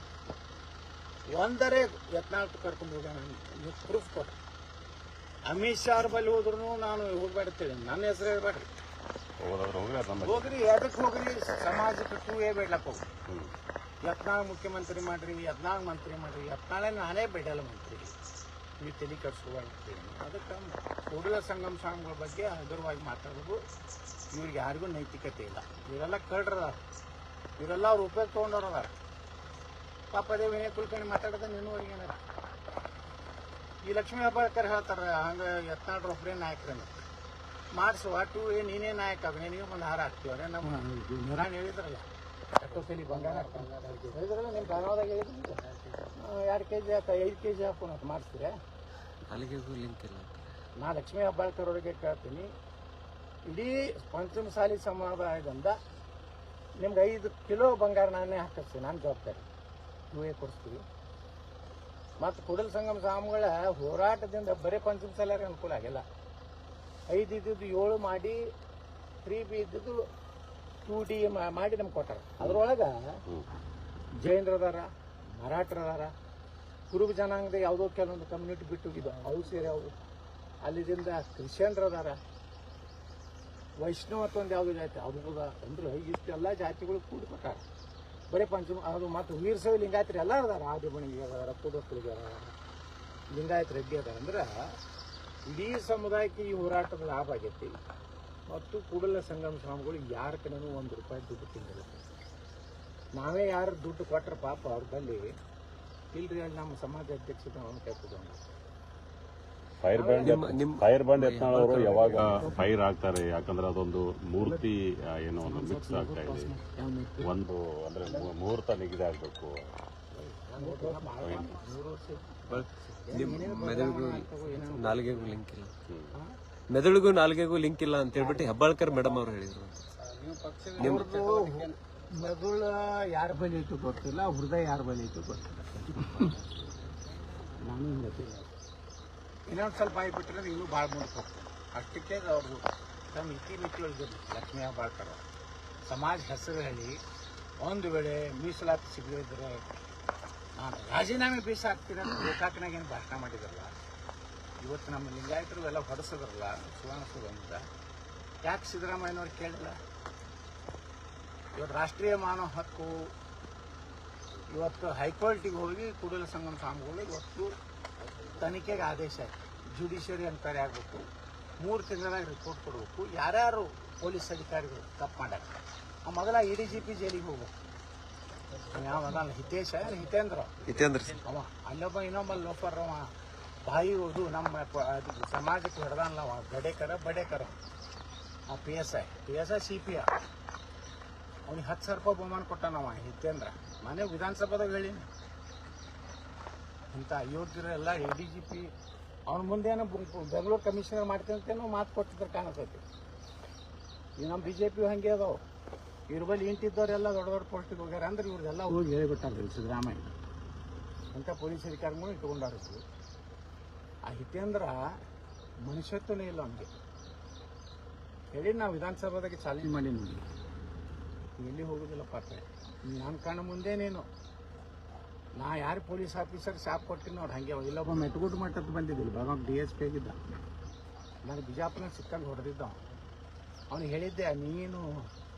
ಒಂದರೆ ಯತ್ನಾಳ್ ಕರ್ಕೊಂಡು ಹೋಗ್ಯಾನ, ಪ್ರೂಫ್ ಕೊಟ್ಟ. ಅಮಿತ್ ಶಾ ಅವ್ರ ಬಳಿ ಹೋದ್ರು ನಾನು ಹೋಗ್ಬೇಡ್ತೇನೆ, ನನ್ನ ಹೆಸರು ಹೇಳ್ಬೇಡ್ರಿ, ಹೋಗ್ರಿ. ಅದಕ್ಕೆ ಹೋಗ್ರಿ, ಸಮಾಜಕ್ಕೆ ಟೂವೇ ಬೇಡ್ಲಕ್ಕ ಹೋಗ್ರಿ. ಯತ್ನಾಳ್ ಮುಖ್ಯಮಂತ್ರಿ ಮಾಡ್ರಿ, ಯತ್ನಾಳ್ ಮಂತ್ರಿ ಮಾಡ್ರಿ. ಯತ್ನಾಳೆ ನಾನೇ ಬೇಡಲ್ಲ ಮಂತ್ರಿ, ನೀವು ತಲೆ ಕಟ್ಸ್ಕೊಳ್ತೀವಿ. ಅದಕ್ಕೆ ಕೂಡಲ ಸಂಗಮ ಸ್ವಾಮಿಗಳ ಬಗ್ಗೆ ಹಗುರವಾಗಿ ಮಾತಾಡೋದು. ಇವ್ರಿಗೆ ಯಾರಿಗೂ ನೈತಿಕತೆ ಇಲ್ಲ. ಇವರೆಲ್ಲ ಕಳ್ರದಾರ, ಇವರೆಲ್ಲ ಅವ್ರು ಉಪಯೋಗ ತೊಗೊಂಡವ್ರದಾರ. ಪಾಪ ಅದೇ ವಿನಯ್ ಕುಲಕರ್ಣಿ ಮಾತಾಡೋದ ನಿನ್ನೂರಿಗೆ ಏನಾರ. ಈ ಲಕ್ಷ್ಮೀ ಹೆಬ್ಬಾಳ್ಕರ್ ಹೇಳ್ತಾರೆ, ಹಂಗೆ ಯತ್ನಾಳ್ರು ಒಬ್ಬರೇ ನಾಯಕರನ್ನ ಮಾಡಿಸುವ ಟೂ ನೀನೇ ನಾಯಕ ಆಗ ನೀವು ಒಂದು ಹಾರ ಹಾಕ್ತೀವ್ರೆ. ನಮ್ಮ ನಿರಾಣ್ ಹೇಳಿದ್ರಲ್ಲ, ಎಷ್ಟೋ ಸಲ ಬಂಗಾರ ಹೇಳಿದ್ರಲ್ಲ, ನಿಮ್ಮ ಕಾರಣದಾಗ ಹೇಳಿದ್ರು 2 kg ಹಾಕ 5 kg ಹಾಕು ಅಂತ ಮಾಡಿಸ್ತೀರ. ಅಲ್ಲಿಗೆ ಲಿಂಕ್ ಇಲ್ಲ. ನಾ ಲಕ್ಷ್ಮೀ ಹೆಬ್ಬಾಳ್ಕರ್ ಅವರಿಗೆ ಕೇಳ್ತೀನಿ, ಇಡೀ ಪಂಚಮಸಾಲಿ ಸಮುದಾಯದಿಂದ ನಿಮ್ಗೆ 5 ಕಿಲೋ ಬಂಗಾರ ನಾನೇ ಹಾಕಿಸ್ತೀನಿ, ನಾನು ಜವಾಬ್ದಾರಿ, ನೀವೇ ಕೊಡಿಸ್ತೀವಿ. ಮತ್ತು ಕೂಡಲ ಸಂಗಮ ಸ್ವಾಮಿಗಳ ಹೋರಾಟದಿಂದ ಬರೀ ಪಂಚಮಸಾಲಿಯರಿಗೆ ಅನುಕೂಲ ಆಗಿಲ್ಲ. 5 ಇದ್ದಿದ್ದು 7 ಮಾಡಿ, 3B ಇದ್ದಿದ್ದು 2D ಮಾಡಿ ನಮ್ಗೆ ಕೊಟ್ಟಾರ. ಅದ್ರೊಳಗೆ ಜೈನರದಾರ, ಮರಾಠರದಾರ, ಕುರುಬ ಜನಾಂಗದ ಯಾವುದೋ ಕೆಲವೊಂದು ಕಮ್ಯುನಿಟಿ ಬಿಟ್ಟು ಹೋಗಿದ್ದು ಅವು ಸೇರಿ ಅವರು. ಅಲ್ಲಿದಿಂದ ಕ್ರಿಶ್ಚಿಯನ್ರದಾರ, ವೈಷ್ಣವತ್ವ ಒಂದು ಯಾವುದೋ ಜಾತಿ ಅವ್ರದ. ಅಂದ್ರೆ ಇಷ್ಟೆಲ್ಲ ಜಾತಿಗಳು ಕೂಡಿ ಕೊಟ್ಟಾರ. ಬರೀ ಪಂಚಮ ಅದು ಮತ್ತು ವೀರಶೈವ ಲಿಂಗಾಯತರು ಎಲ್ಲ ಅದಾರ. ಆದಿಬಣಿಗೆ ಅದಾರ, ಕೂಡಕ್ಕಳಿಗೆ ಅದಾರ, ಲಿಂಗಾಯತ ರೆಡ್ಡಿ ಅದಾರ. ಅಂದ್ರೆ ಇಡೀ ಸಮುದಾಯಕ್ಕೆ ಈ ಹೋರಾಟದ ಲಾಭ ಆಗೈತಿ. ಮತ್ತು ಕೂಡಲ ಸಂಗಮ ಸ್ವಾಮಿಗಳು ಯಾರ ಕಡೆನೂ 1 ರೂಪಾಯಿ ದುಡ್ಡು ತಿಂದಿಲ್ಲ. ನಾವೇ ಯಾರು ದುಡ್ಡು ಕೊಟ್ಟರೆ ಪಾಪ ಅವ್ರ ಬಲ್ಲಿ ಇಲ್ರಿ, ಅಲ್ಲಿ ನಮ್ಮ ಸಮಾಜ ಅಧ್ಯಕ್ಷತೆ ಅವನು ಕೈಕೊಂಡು ಫೈರ್ ಬ್ಯಾಂಡ್ ಯತ್ನಾಳ್ ಅವರು ಯಾವಾಗ ಫೈರ್ ಆಗ್ತಾರೆ? ಯಾಕಂದ್ರೆ ಅದೊಂದು ಮೂರ್ತಿ ಏನೋ ಒಂದು ಮಿಕ್ಸ್ ಆಗ್ತಾ ಇದೆ. ಒಂದು ಅಂದ್ರೆ ಮುಹೂರ್ತ ನಿಗದಿ ಆಗ್ಬೇಕು. ಮೆದುಳಿಗೂ ನಾಲ್ಗೆಗೂ ಲಿಂಕ್ ಇಲ್ಲ, ಮೆದುಳಿಗೂ ನಾಲ್ಗೆಗೂ ಲಿಂಕ್ ಇಲ್ಲ ಅಂತ ಹೇಳ್ಬಿಟ್ಟು ಹೆಬ್ಬಾಳ್ಕರ್ ಮೇಡಮ್ ಅವ್ರು ಹೇಳಿದ್ರು. ಮೆದುಳು ಯಾರ ಬಳಿ ಐತು ಗೊತ್ತಿಲ್ಲ, ಹೃದಯ ಯಾರ ಬಳಿ ಐತು ಗೊತ್ತಿಲ್ಲ. ನಾನು ಗೊತ್ತಿಲ್ಲ. ಇನ್ನೊಂದು ಸ್ವಲ್ಪ ಆಗಿಬಿಟ್ರೆ ಇನ್ನೂ ಭಾಳ ಮುಂದಕ್ಕೆ ಹೋಗ್ತಾರೆ. ಅಷ್ಟಕ್ಕೆ ಅವ್ರದ್ದು ತಮ್ಮ ಇತಿಮಿತಿ ಒಳಗಿದ್ರು ಲಕ್ಷ್ಮೀ ಹೆಬ್ಬಾಳ್ಕರ್ ಸಮಾಜ ಹೆಸರು ಹೇಳಿ ಒಂದು ವೇಳೆ ಮೀಸಲಾತಿ ಸಿಗದೇ ಇದ್ರೆ ನಾನು ರಾಜೀನಾಮೆ ಬೀಸ ಹಾಕ್ತೀನಿ ಅಂತ ಗೋಕಾಕ್ನಾಗೇನು ಭಾಷಣ ಮಾಡಿದ್ರಲ್ಲ. ಇವತ್ತು ನಮ್ಮ ಲಿಂಗಾಯತರು ಎಲ್ಲ ಹೊಡೆಸಿದ್ರಲ್ಲ ಸುವರ್ಣಸೌಧದಿಂದ, ಯಾಕೆ ಸಿದ್ದರಾಮಯ್ಯನವ್ರು ಕೇಳಿಲ್ಲ? ಇವತ್ತು ರಾಷ್ಟ್ರೀಯ ಮಾನವ ಹಕ್ಕು ಇವತ್ತು ಹೈಕೋರ್ಟಿಗೆ ಹೋಗಿ ಕೂಡಲ ಸಂಗಮ ಸ್ವಾಮಿಗಳು ಇವತ್ತು ತನಿಖೆಗೆ ಆದೇಶ ಆಯಿತು. ಜುಡಿಷಿಯರಿ ಎನ್ಕ್ವೈರಿ ಆಗಬೇಕು, 3 ತಿಂಗಳಾಗ ರಿಪೋರ್ಟ್ ಕೊಡಬೇಕು. ಯಾರ್ಯಾರು ಪೊಲೀಸ್ ಅಧಿಕಾರಿಗಳು ತಪ್ಪು ಮಾಡ್ಯಾರ ಆ ಮೊದಲ EDGP ಜೈಲಿಗೆ ಹೋಗ್ಬೇಕು. ಯಾವ ಹಿತೇಂದ್ರ ಅವ ಅಲ್ಲೊಬ್ಬ ಇನ್ನೊಬ್ಬ ಲೋಫರ್ ಅವ ಬಾಯಿ ಓದು ನಮ್ಮ ಸಮಾಜಕ್ಕೆ ಹಿಡ್ದಾನಲ್ಲ ಅವ ಬಡೇಕರ ಆ PSI CP ಅವ್ನಿಗೆ 10,000 ರೂಪಾಯಿ ಬಹುಮಾನ ಕೊಟ್ಟಾನವ ಹಿತೇಂದ್ರ. ಮನೆ ವಿಧಾನಸಭಾದಾಗ ಹೇಳೀನಿ. ಇಂಥ ಅಯೋಗ್ಯರೆಲ್ಲ EDGP ಅವನ ಮುಂದೇನೋ ಬೆಂಗಳೂರು ಕಮಿಷನರ್ ಮಾಡ್ತಂತೇನೋ ಮಾತು ಕೊಟ್ಟಿದ್ರೆ ಕಾಣತೈತಿ. ಈ ನಮ್ಮ BJP ಹಂಗೆ ಅದಾವ. ಇವ್ರ ಬಳಿ ಇಂಟಿದ್ದವರೆಲ್ಲ ದೊಡ್ಡ ದೊಡ್ಡ ಪೋಸ್ಟಿಗೆ ಹೋಗ್ಯಾರ ಅಂದ್ರೆ ಇವ್ರದೆಲ್ಲ ಹೋಗಿ ಹೇಳಿಬಿಟ್ಟಾರ್ರಿ ಸಿದ್ದರಾಮಯ್ಯ. ಅಂಥ ಪೊಲೀಸ್ ಅಧಿಕಾರಿಗಳು ಇಟ್ಕೊಂಡಾರಿದ್ರು. ಆ ಹಿತೇಂದ್ರ ಮನುಷ್ಯತ್ವನೇ ಇಲ್ಲ ಅವನಿಗೆ. ಹೇಳಿ ನಾವು ವಿಧಾನಸಭಾದಾಗೆ ಚಾಲೆಂಜ್ ಮಾಡಿ ನೋಡಿ, ಎಲ್ಲಿ ಹೋಗೋದಿಲ್ಲ ಪಾತ್ರ. ನನ್ನ ಕಣ್ಣು ಮುಂದೆ ನೀನು ನಾ ಯಾರು ಪೊಲೀಸ್ ಆಫೀಸರ್ ಶಾಪ್ ಕೊಟ್ಟಿನಿ ನೋಡಿ ಹಂಗೆ. ಇಲ್ಲೊಬ್ಬ ಮೆಟ್ಗುಡ್ ಮಟ್ಟದ್ದು ಬಂದಿದ್ದಿಲ್ಲ, ಬೆಳಗಾವಿ DSP ಆಗಿದ್ದ. ನಾನು ಬಿಜಾಪುರ ಸಿಕ್ಕಂಡು ಹೊಡೆದಿದ್ದ. ಅವನು ಹೇಳಿದ್ದೆ, ನೀನು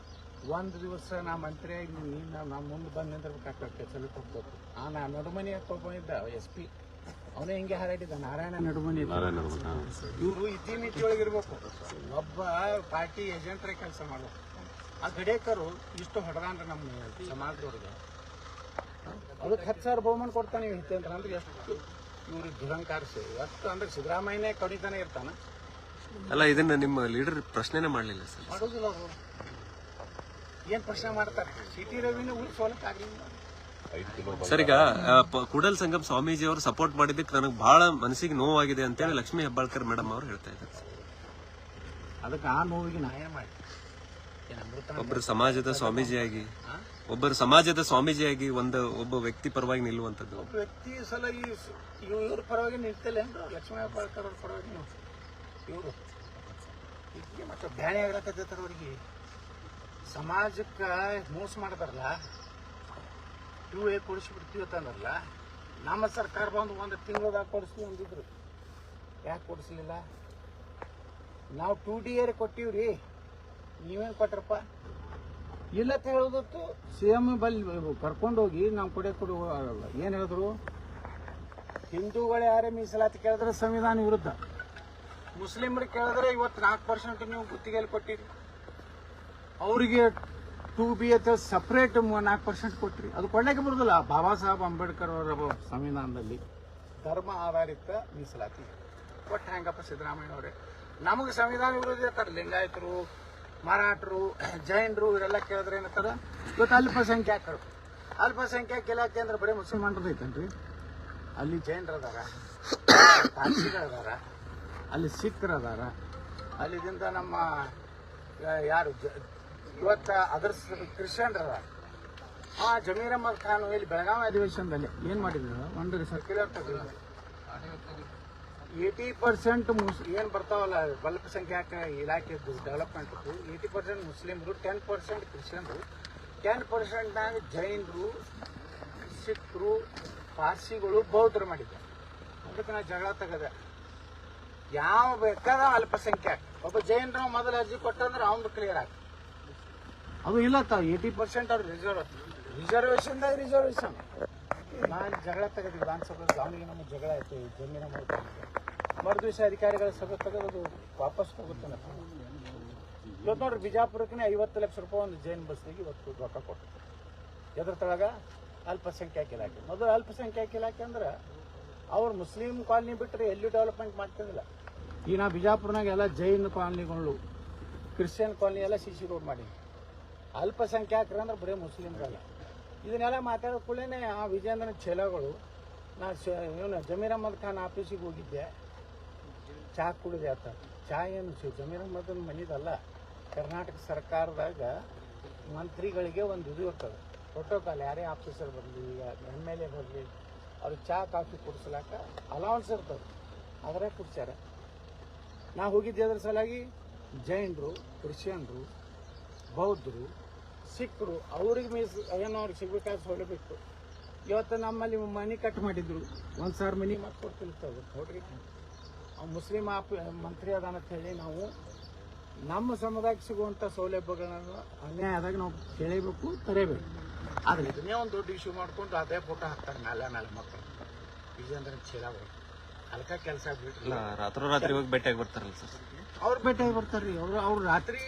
ಒಂದು ದಿವಸ ನಾ ಮಂತ್ರಿ ಆಗಿ ನೀನು ನಮ್ಮ ಮುಂದೆ ಬಂದು ನಿಂದಿರ್ಬೇಕಾಗ್ತದೆ, ಸಲುಕ್ ಹೋಗ್ಬೇಕು. ನಾ ನಡುಮನಿ ತೊಗೊಂಡಿದ್ದ SP, ಅವನೇ ಹಿಂಗೆ ಹಾರಾಡಿದ್ದ, ನಾರಾಯಣ ನಡುಮನಿ. ಇವರು ಇತಿಮಿತಿ ಒಳಗಿರ್ಬೇಕು. ಒಬ್ಬ ಪಾರ್ಟಿ ಏಜೆಂಟ್ರೆ ಕೆಲಸ ಮಾಡ್ಬೇಕು. ಆ ಗಡೇಕರು ಇಷ್ಟು ಹೊಡೆದಾನ್ರಿ ನಮ್ಮ ಸಮಾಜದವ್ರಿಗೆ. ಅದಕ್ಕೆ 10,000 ಬಹುಮಾನ ಕೊಡ್ತಾನೆ ಹಿತೇಂದ್ರ ಅಂದ್ರೆ ಎಷ್ಟು ಇವ್ರಿಗೆ ದುರಂಕಾರಿಸಿ. ಎಷ್ಟು ಅಂದ್ರೆ ಸಿದ್ದರಾಮಯ್ಯನೇ ಕಡಿತಾನೆ ಇರ್ತಾನ. ಅಲ್ಲ, ಇದನ್ನ ನಿಮ್ಮ ಲೀಡರ್ ಪ್ರಶ್ನೆನೇ ಮಾಡಲಿಲ್ಲ ಸರ್. ಮಾಡೋದಿಲ್ಲ ಅವರು. ಏನ್ ಪ್ರಶ್ನೆ ಮಾಡ್ತಾರೆ? CT ರವಿನ ಉಳಿಸೋಲಕ್ಕಾಗಲಿಲ್ಲ ಸರ್. ಈಗ ಕೂಡಲ ಸಂಗಮ ಸ್ವಾಮೀಜಿ ಅವರು ಸಪೋರ್ಟ್ ಮಾಡಿದ್ದಕ್ಕೆ ನನಗೆ ಬಹಳ ಮನಸ್ಸಿಗೆ ನೋವಾಗಿದೆ ಅಂತೇಳಿ ಲಕ್ಷ್ಮೀ ಹೆಬ್ಬಾಳ್ಕರ್ ಮೇಡಮ್ ಅವರು ಹೇಳ್ತಾ ಇದ್ದಾರೆ. ಅದಕ್ಕೆ ಆ ನೋವಿಗೆ ನಾ ಏನ್ ಮಾಡಿ ಒಬ್ಬರು ಸಮಾಜದ ಸ್ವಾಮೀಜಿಯಾಗಿ ಒಬ್ಬ ವ್ಯಕ್ತಿ ಪರವಾಗಿ ನಿಲ್ಲುವಂಥದ್ದು. ಒಬ್ಬ ವ್ಯಕ್ತಿ ಸಲ ಇವ್ರ ಪರವಾಗಿ ನಿಲ್ತಿಲ್ಲ ಅಂದ್ರೆ ಲಕ್ಷ್ಮೀ ಹೆಬ್ಬಾಳ್ಕರ್ ಅವ್ರ ಪರವಾಗಿ ಇವರು ಮತ್ತೆ ಬ್ಯಾಣಿ ಆಗಕತ್ತೈತಾರ. ಅವ್ರಿಗೆ ಸಮಾಜಕ್ಕೆ ಮೋಸ ಮಾಡ್ತಾರಲ್ಲ, 2A ಕೊಡಿಸ್ಬಿಡ್ತೀವಿ ಅಂತಂದ್ರಲ್ಲ. ನಮ್ಮ ಸರ್ಕಾರ ಬಂದು 1 ತಿಂಗಳದಾಗ ಕೊಡಿಸ್ತೀವಿ ಅಂದಿದ್ರು. ಯಾಕೆ ಕೊಡಿಸ್ಲಿಲ್ಲ? ನಾವು 2DA ಕೊಟ್ಟಿವ್ರಿ, ನೀವೇನು ಕೊಟ್ರಪ್ಪ? ಇಲ್ಲ ಅಂತ ಹೇಳೋದತ್ತು. CM ಬಲ್ಲಿ ಕರ್ಕೊಂಡೋಗಿ ನಾವು ಕೊಡು ಏನು ಹೇಳಿದ್ರು? ಹಿಂದೂಗಳು ಯಾರೇ ಮೀಸಲಾತಿ ಕೇಳಿದ್ರೆ ಸಂವಿಧಾನ ವಿರುದ್ಧ, ಮುಸ್ಲಿಮ್ರಿಗೆ ಕೇಳಿದ್ರೆ ಇವತ್ತು 4% ನೀವು ಗುತ್ತಿಗೆಯಲ್ಲಿ ಕೊಟ್ಟಿರಿ. ಅವರಿಗೆ 2B ಅಂತ ಸಪ್ರೇಟ್ 4% ಕೊಟ್ರಿ. ಅದು ಕೊಡ್ಲಿಕ್ಕೆ ಬರೋದಿಲ್ಲ. ಬಾಬಾ ಸಾಹೇಬ್ ಅಂಬೇಡ್ಕರ್ ಅವರ ಸಂವಿಧಾನದಲ್ಲಿ ಧರ್ಮ ಆಧಾರಿತ ಮೀಸಲಾತಿ ಕೊಟ್ಟು ಹೆಂಗಪ್ಪ ಸಿದ್ದರಾಮಯ್ಯನವರೇ? ನಮಗೆ ಸಂವಿಧಾನ ವಿರೋಧಿ ಇರ್ತಾರೆ ಲಿಂಗಾಯತರು, ಮರಾಠರು, ಜೈನರು ಇವರೆಲ್ಲ ಕೇಳಿದ್ರೆ ಏನಂತಾರ? ಇವತ್ತು ಅಲ್ಪಸಂಖ್ಯಾಕ ಇಲಾಖೆ ಅಂದ್ರೆ ಬರೀ ಮುಸಲ್ಮಾನರದ್ದು ಐತನ್ರಿ. ಅಲ್ಲಿ ಜೈನರು ಅದಾರ, ಪಾರ್ಸಿಗಳು ಅದಾರ, ಅಲ್ಲಿ ಸಿಖ್ರು ಅದಾರ, ಅಲ್ಲಿದಿಂದ ನಮ್ಮ ಯಾರು ಇವತ್ತು ಅದರ ಕ್ರಿಶ್ಚಿಯನ್ರು ಅದಾರ. ಜಮೀರ್ ಅಹಮದ್ ಖಾನ್ ಇಲ್ಲಿ ಬೆಳಗಾವಿ ಅಧಿವೇಶನದಲ್ಲಿ ಏನು ಮಾಡಿದ್ರು? ಒಂದು ಸರ್ಕ್ಯುಲರ್ ತಗೊಂಡು 80% ಏನು ಬರ್ತಾವಲ್ಲ ಅಲ್ಪಸಂಖ್ಯಾಕ ಇಲಾಖೆದ್ದು ಡೆವಲಪ್ಮೆಂಟ್, 80% ಮುಸ್ಲಿಮ್ರು, 10% ಕ್ರಿಶ್ಚಿಯನ್ರು, 10% ಜೈನರು, ಸಿಖ್ರು, ಪಾರ್ಸಿಗಳು, ಬೌದ್ಧರು ಮಾಡಿದ್ದಾರೆ. ಅದಕ್ಕೆ ನಾವು ಜಗಳ ತೆಗದೆ. ಯಾವ ಬೇಕಾದ ಅಲ್ಪಸಂಖ್ಯಾಕ ಒಬ್ಬ ಜೈನರು ಮೊದಲು ಅರ್ಜಿ ಕೊಟ್ಟಂದ್ರೆ ಅವನು ಕ್ಲಿಯರ್ ಆಗ. ಅದು ಇಲ್ಲ 80% ಅವ್ರು ರಿಸರ್ವೇಷನ್. ನಾನು ಜಗಳ ತೆಗೆದು ವಿಧಾನಸಭೆ ಅವನಿಗೆ ನಮ್ಮ ಜಗಳ ಆಯ್ತು. ಜಮೀನ ಮರುದಿವಸ ಅಧಿಕಾರಿಗಳ ಸಭೆ ತೆಗೆದು ವಾಪಸ್ ಹೋಗುತ್ತಾನೆ. ಇವತ್ತು ನೋಡ್ರಿ ಬಿಜಾಪುರಕ್ಕೆ 50 ಲಕ್ಷ ರೂಪಾಯಿ ಒಂದು ಜೈನ್ ಬಸ್ಸಿಗೆ ಇವತ್ತು ರೊಕ್ಕ ಕೊಟ್ಟು. ಎದ್ರ ತಳಗ? ಅಲ್ಪಸಂಖ್ಯಾಕ ಇಲಾಖೆ. ಮೊದಲು ಅಲ್ಪಸಂಖ್ಯಾಕ ಇಲಾಖೆ ಅಂದ್ರೆ ಅವ್ರು ಮುಸ್ಲಿಂ ಕಾಲನಿ ಬಿಟ್ಟರೆ ಎಲ್ಲಿ ಡೆವಲಪ್ಮೆಂಟ್ ಮಾಡ್ತಿದ್ದಿಲ್ಲ. ಈಗ ನಾ ಬಿಜಾಪುರನಾಗ ಎಲ್ಲ ಜೈನ್ ಕಾಲನಿಗಳು, ಕ್ರಿಶ್ಚಿಯನ್ ಕಾಲನಿ ಎಲ್ಲ CC ರೋಡ್ ಮಾಡಿ. ಅಲ್ಪಸಂಖ್ಯಾಕರು ಅಂದ್ರೆ ಬರೀ ಮುಸ್ಲಿಮ್ರಲ್ಲ, ಇದನ್ನೆಲ್ಲ ಮಾತಾಡೋ ಕೂಡಲೇ ಆ ವಿಜೇಂದ್ರನ ಛಲಗಳು ನಾ ಇವನು ಜಮೀರ್ ಅಹಮದ್ ಖಾನ್ ಆಫೀಸಿಗೆ ಹೋಗಿದ್ದೆ, ಚಹಾ ಕುಡಿದೆ ಆತ. ಚಹಾ ಏನು ಜಮೀರ್ ಅಹಮದನ ಮನಿದಲ್ಲ, ಕರ್ನಾಟಕ ಸರ್ಕಾರದಾಗ ಮಂತ್ರಿಗಳಿಗೆ ಒಂದು ಇದು ಇರ್ತದೆ ಪ್ರೋಟೋಕಾಲ್. ಯಾರೇ ಆಫೀಸರ್ ಬರಲಿ, MLA ಬರಲಿ, ಅವ್ರಿಗೆ ಚಹಾ ಕಾಫಿ ಕುಡಿಸ್ಲಾಕ ಅಲೌನ್ಸ್ ಇರ್ತದೆ, ಅದರೇ ಕುಡಿಸ್ಯಾರ. ನಾ ಹೋಗಿದ್ದೆ ಅದ್ರ ಸಲಾಗಿ ಜೈನರು, ಕ್ರಿಶ್ಚಿಯನ್ರು, ಬೌದ್ಧರು, ಸಿಖ್ರು ಅವ್ರಿಗೆ ಏನೋ ಅವ್ರಿಗೆ ಸಿಗ್ಬೇಕಾದ ಸೌಲಭ್ಯ. ಇವತ್ತು ನಮ್ಮಲ್ಲಿ ಮನೆ ಕಟ್ ಮಾಡಿದ್ರು, 1,000 ಮನೆ ಮತ್ತೆ ಕೊಡ್ತಿರ್ತವೆ ನೋಡ್ರಿ. ಅವ್ನು ಮುಸ್ಲಿಂ ಮಂತ್ರಿ ಅದಾನ ಅಂತ ಹೇಳಿ ನಾವು ನಮ್ಮ ಸಮುದಾಯಕ್ಕೆ ಸಿಗುವಂಥ ಸೌಲಭ್ಯಗಳನ್ನು ಅನ್ಯಾಯ ಆದಾಗ ನಾವು ಕೇಳಬೇಕು, ತರೇಬೇಕು. ಆದರೆ ಇದನ್ನೇ ಒಂದು ದೊಡ್ಡ ಇಶ್ಯೂ ಮಾಡ್ಕೊಂಡು ಅದೇ ಫೋಟೋ ಹಾಕ್ತಾರೆ ಮೇಲೆ ಮಕ್ಕಳು. ವಿಜೇಂದ್ರನ ಛಲಗಳು ಅಲ್ಕ ಕೆಲಸ ಬಿಟ್ರಲ್ಲ, ರಾತ್ರಿ ಹೋಗಿ ಭೇಟಿಯಾಗಿ ಬರ್ತಾರಲ್ಲ ಸರ್, ಅವ್ರು ಭೇಟಿಯಾಗಿ ಬರ್ತಾರ್ರಿ. ಅವ್ರು ರಾತ್ರಿ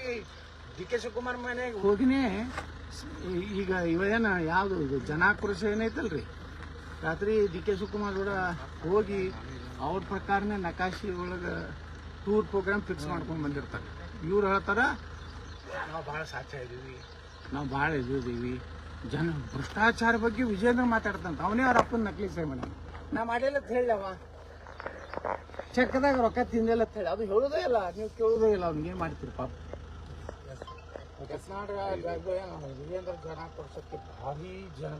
DK ಶಿವಕುಮಾರ್ ಮನೆಗೆ ಹೋಗಿನೇ ಈಗ ಇವೇನ ಯಾವುದು ಇದು ಜನಾಕ್ರೋಶ ಏನೈತಲ್ರಿ, ರಾತ್ರಿ DK ಶಿವಕುಮಾರ್ ಕೂಡ ಹೋಗಿ ಅವ್ರ ಪ್ರಕಾರನೇ ನಕಾಶಿ ಒಳಗೆ ಟೂರ್ ಪ್ರೋಗ್ರಾಮ್ ಫಿಕ್ಸ್ ಮಾಡ್ಕೊಂಡು ಬಂದಿರ್ತಾರೆ. ಇವ್ರು ಹೇಳ್ತಾರ ನಾವು ಭಾಳ ಸಾಧ್ಯ ಇದೀವಿ, ನಾವು ಭಾಳ ಇದ್ದೀವಿ. ಭ್ರಷ್ಟಾಚಾರ ಬಗ್ಗೆ ವಿಜೇಂದ್ರ ಮಾತಾಡ್ತಂತ, ಅವನೇ ಅವ್ರ ಅಪ್ಪನ ನಕಲಿ ಸೈ ಮಾಡಿ ನಾ ಮಾಡಿಲ್ಲ ಅಂತ ಹೇಳಿ, ಅವ ಚೆಕ್ದಾಗ ರೊಕ್ಕ ತಿಂದಿಲ್ಲ ಅಂತ ಹೇಳಿ ಅದು ಹೇಳೋದೇ ಇಲ್ಲ. ನೀವು ಕೇಳೋದೇ ಇಲ್ಲ, ಅವ್ನಿಗೇನು ಮಾಡ್ತೀರಿ ಪಾಪ. ಕರ್ನಾಟಕ ವಿಜೇಂದ್ರ ಜನಾಕ್ರೋಶಕ್ಕೆ ಭಾರಿ ಜನ